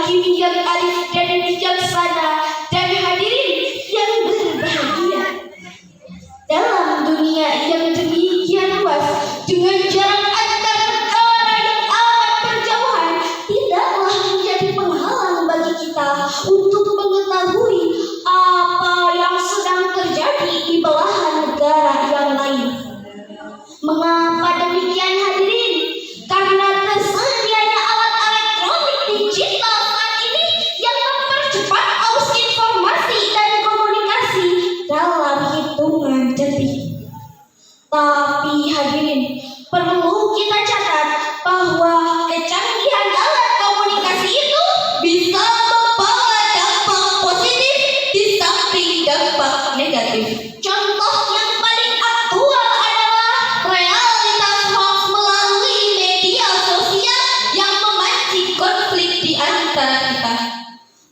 Al-Hakimi yang arif dan bijaksana, dan hadirin yang berbahagia. Dalam dunia yang demikian luas, dengan jarak antar negara yang amat berjauhan, tidaklah menjadi penghalang bagi kita untuk mengetahui apa yang sedang terjadi di belahan negara yang lain. Mengapa demikian hadirin? Karena tersedianya alat elektronik digital saat ini yang mempercepat arus informasi dan komunikasi dalam hitungan detik. Tapi hadirin, perlu kita catat bahwa kecanggihan alat komunikasi itu bisa membawa dampak positif di samping dampak negatif. Contoh yang paling aktual adalah realitas hoax melalui media sosial yang memancing konflik di antara kita.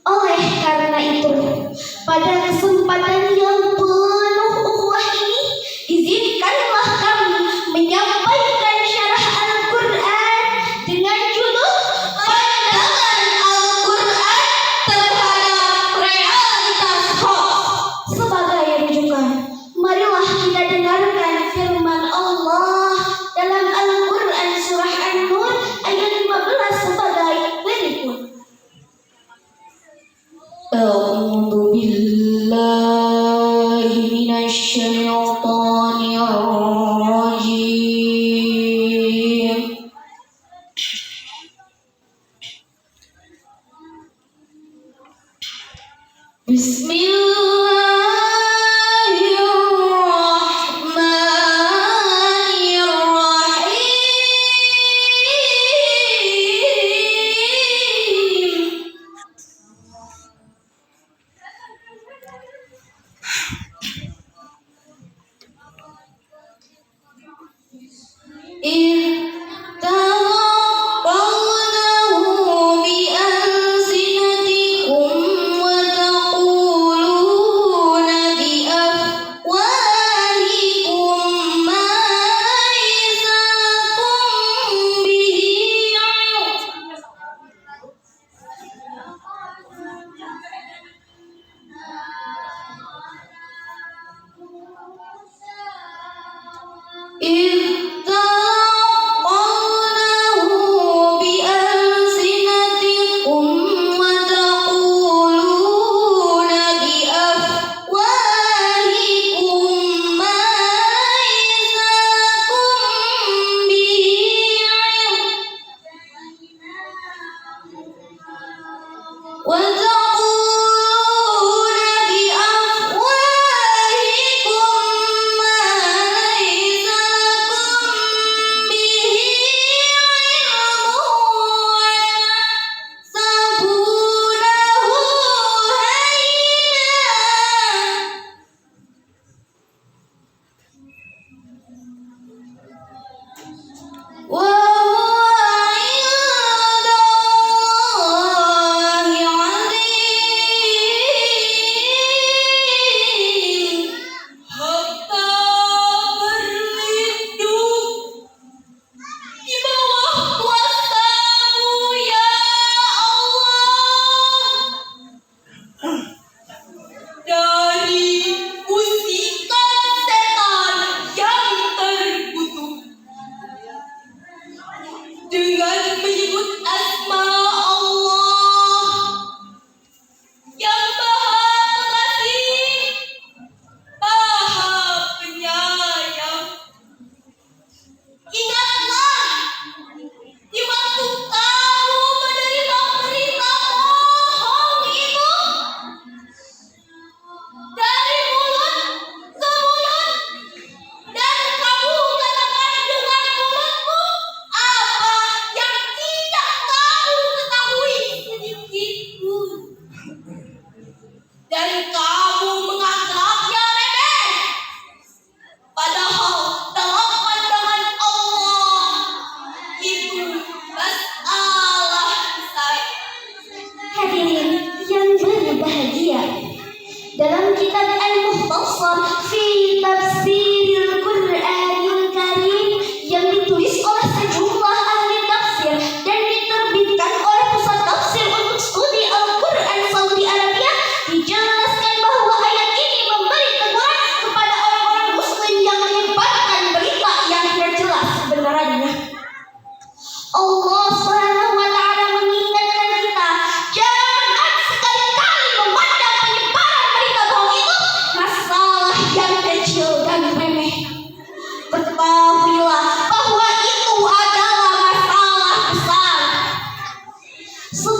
Oleh karena itu, pada kesempatan yang penuh ukhuwah ini, izinkanlah kami menyampaikan syarah Al-Quran dengan judul Pandangan Al-Quran terhadap Realitas Hoax. Sebagai rujukan, marilah kita dengarkan firman Allah dalam Al-Quran surah An-Nur ayat 15 sebagai berikut. A'udzu billahi minasyaitonir rajim.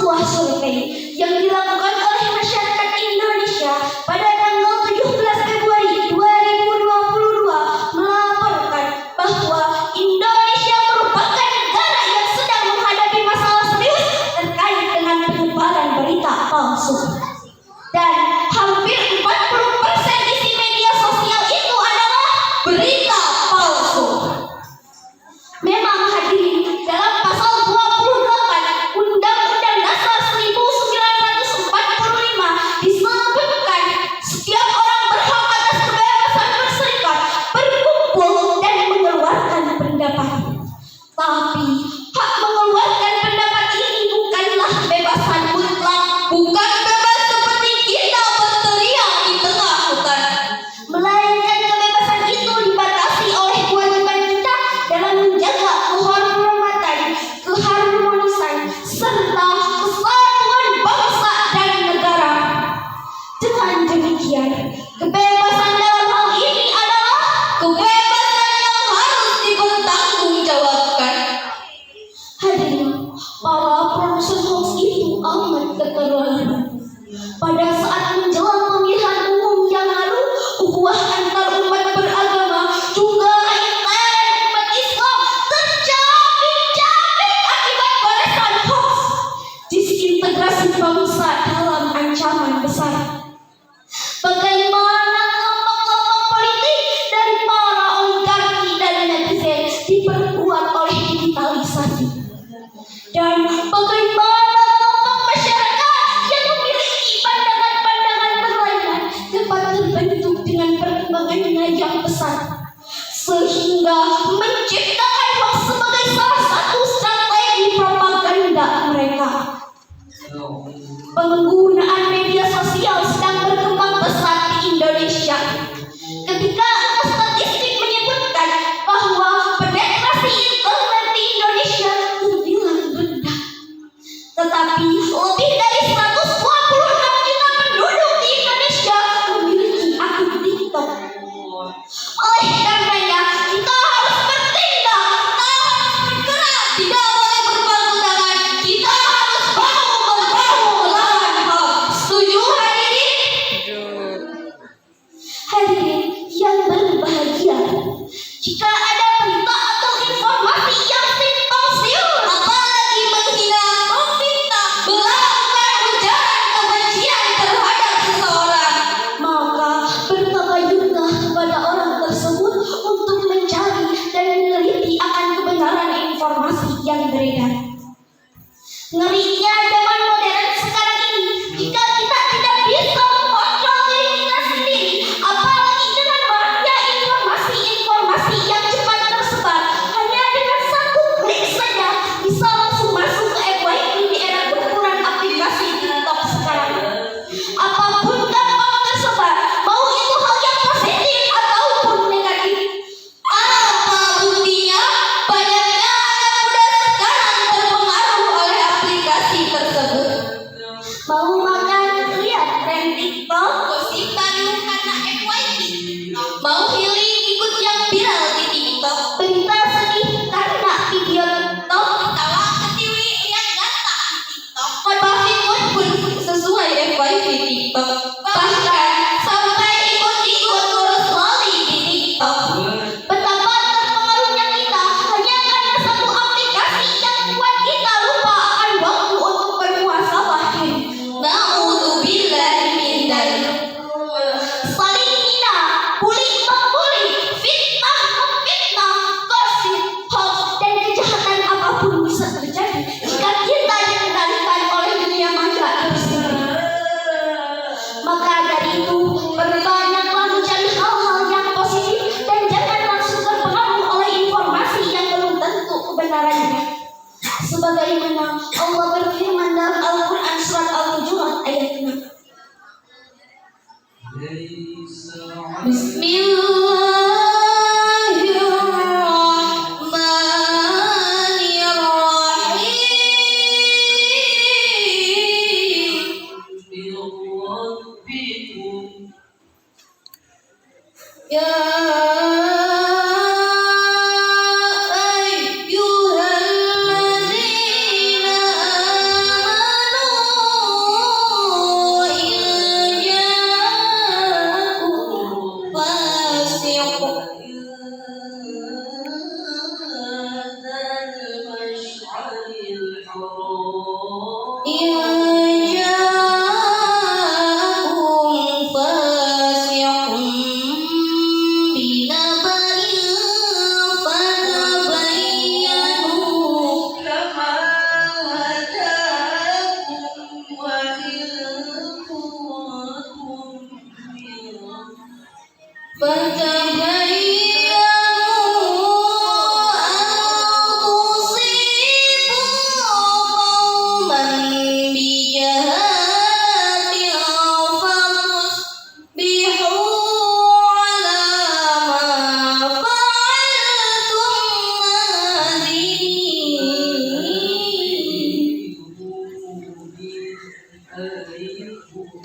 sebuah survei yang dilakukan oleh masyarakat Indonesia pada tanggal 17 Februari 2022 melaporkan bahwa Indonesia merupakan negara yang sedang menghadapi masalah serius terkait dengan penyebaran berita palsu. Dan hampir 40% isi media sosial itu adalah berita palsu. Memang hadirin, dalam pasal 28 Undang-Undang Dasar 1945 disebutkan setiap orang berhak atas kebebasan berserikat, berkumpul dan mengeluarkan pendapat. Tapi hak mengeluarkan pendapat ini bukanlah kebebasan mutlak, bukan bebas seperti kita berteriak di tengah hutan, melainkan kebebasan itu dibatasi oleh kewajiban kita dalam menjaga kehormatan, keharmonisan, serta kesatuan bangsa dan negara. Dengan demikian, kebebasan dalam hal ini adalah kebebasan yang harus dipertanggungjawabkan. Hadirin, para produsen hoax itu amat keterlaluan. Pada saat menjelang pemilihan umum yang lalu, ukhuwah antar umat beragama juga intern umat Islam tercabik-cabik akibat barisan hoax. Disintegrasi bangsa dalam ancaman besar. Bagaimana kelompok-kelompok politik dari para oligarki dan netizen diperkuat oleh digitalisasi. Dan bagaimana kelompok masyarakat yang memiliki pandangan-pandangan berlainan dapat terbentuk dengan perkembangannya yang pesat, sehingga menciptakan hoax sebagai salah satu strategi propaganda mereka. Penggunaan media sosial sedang berkembang pesat di Indonesia. Ketika angka statistik menyebutkan bahwa penetrasi internet di Indonesia terbilang rendah, tetapi lebih dari 126 juta penduduk di Indonesia memiliki akun TikTok. Oleh karenanya, kita harus bertindak, kita harus bergerak, tidak boleh berpangku tangan. Kita harus bahu-membahu melawan hoax. Setuju hadirin? Hadirin yang berbahagia, jika ada berita atau informasi yang simpang siur, apalagi menghina, memfitnah, melakukan ujaran kebencian terhadap seseorang, maka bertabayunlah kepada orang tersebut untuk mencari dan meneliti akan kebenaran informasi yang beredar. Ngerinya zaman modern sekarang ini, jika kita tidak bisa mengontrol diri kita sendiri, apalagi dengan maraknya informasi-informasi yang cepat tersebar, hanya dengan satu klik saja bisa langsung masuk ke FYP di era gempuran aplikasi TikTok sekarang. Apapun gampang tersebar, mau itu hal yang positif ataupun negatif. Apa buktinya? Banyaknya anak muda sekarang terpengaruh oleh aplikasi tersebut. Mau makan, lihat tren TikTok, gosip baru karena FYP. Mau healing, ikut yang viral di TikTok. Berita sedih karena video TikTok. Ketawa ketiwi, lihat data di TikTok. Khotbah fikun pun sesuai FYP TikTok. Bahkan sampai ikut-ikut ngurus loli di TikTok. Betapa terpengaruhnya kita hanya karena satu aplikasi yang membuat kita lupa akan waktu untuk bermuhasabah diri. Na'udzubillahi min dzalik. Saling hina, bully-membuli, fitnah-memfitnah, gosip, hoax, dan kejahatan apapun bisa terjadi jika kita dikendalikan oleh dunia maya itu sendiri. Maka dari itu, perbanyaklah mencari hal-hal yang positif dan jangan langsung terpengaruh oleh informasi yang belum tentu kebenarannya. Sebagaimana Allah berfirman dalam Al-Quran surat Al-Hujurat ayat 6. Bismillahirrahmanirrahim. Ya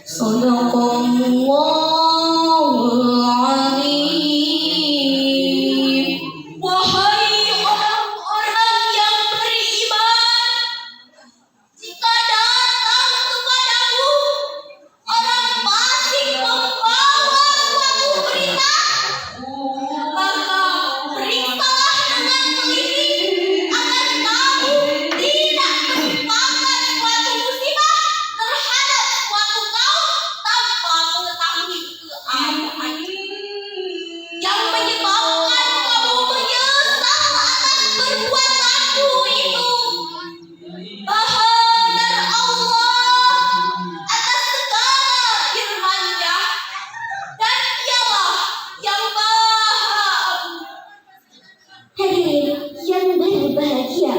Sadaqallahul Azim. Wahai orang-orang yang beriman, jika datang kepadamu orang fasik membawa suatu berita, maka periksalah dengan teliti agar kamu tidak menimpakan suatu musibah terhadap suatu kaum tanpa mengetahui keadaan yang menyebabkan kamu menyesal atas perbuatanmu itu. Maha benar Allah atas segala firman-Nya, dan Dialah yang Maha Agung. Hadirin yang berbahagia,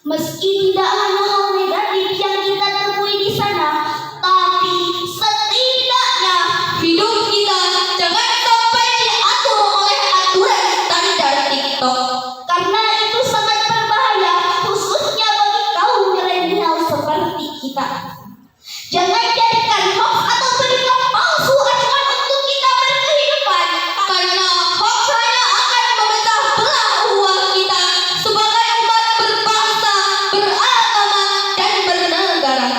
meski tidak hanya hal negatif yang kita temui di sana, tapi setidaknya hidup kita jangan sampai diatur oleh aturan standar TikTok, karena itu sangat berbahaya, khususnya bagi kaum milenial seperti kita. Jangan jadikan hoax atau berita palsu acuan untuk kita berkehidupan, karena hoax hanya akan memecah belah umat kita sebagai umat berbangsa, beragama, dan bernegara.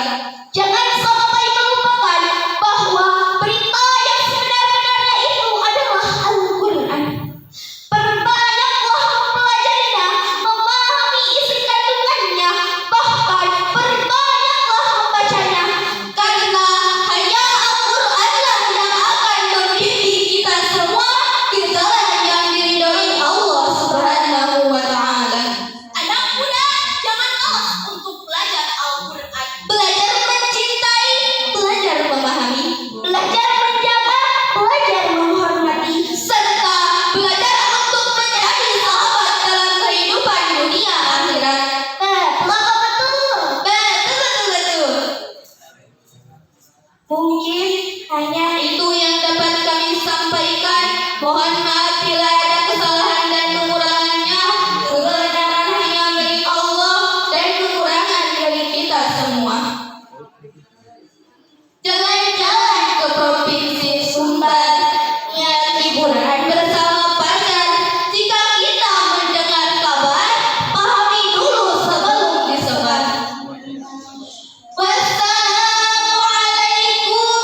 Jangan sampai melupakan bahwa berita yang sebenar-benarnya itu adalah Al-Quran. Perbanyaklah mempelajarinya, memahami isi kandungannya, bahkan perbanyaklah membacanya, karena hanya Al-Quranlah yang akan membimbing kita semua ke jalan yang diridhoi Allah Subhanahu wa Ta'ala. Anak muda, jangan malas untuk belajar Al-Quran. Belajar mencintai, belajar memahami, belajar menjaga, belajar menghormati, serta belajar untuk menjadi sahabat dalam kehidupan dunia akhirat. Betul. Mungkin hanya itu yang dapat kami sampaikan. Mohon maaf bila ada kesalahan dan kekurangannya. Kebenaran hanya milik Allah dan kekurangan dari kita semua. Jalan-jalan ke Provinsi Sumbar, niat liburan bersama pacar. Jika kita mendengar kabar, pahami dulu sebelum disebar. Wassalamualaikum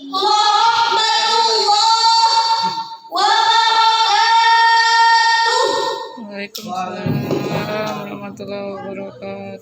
warahmatullahi wabarakatuh. Waalaikumsalam warahmatullahi wabarakatuh.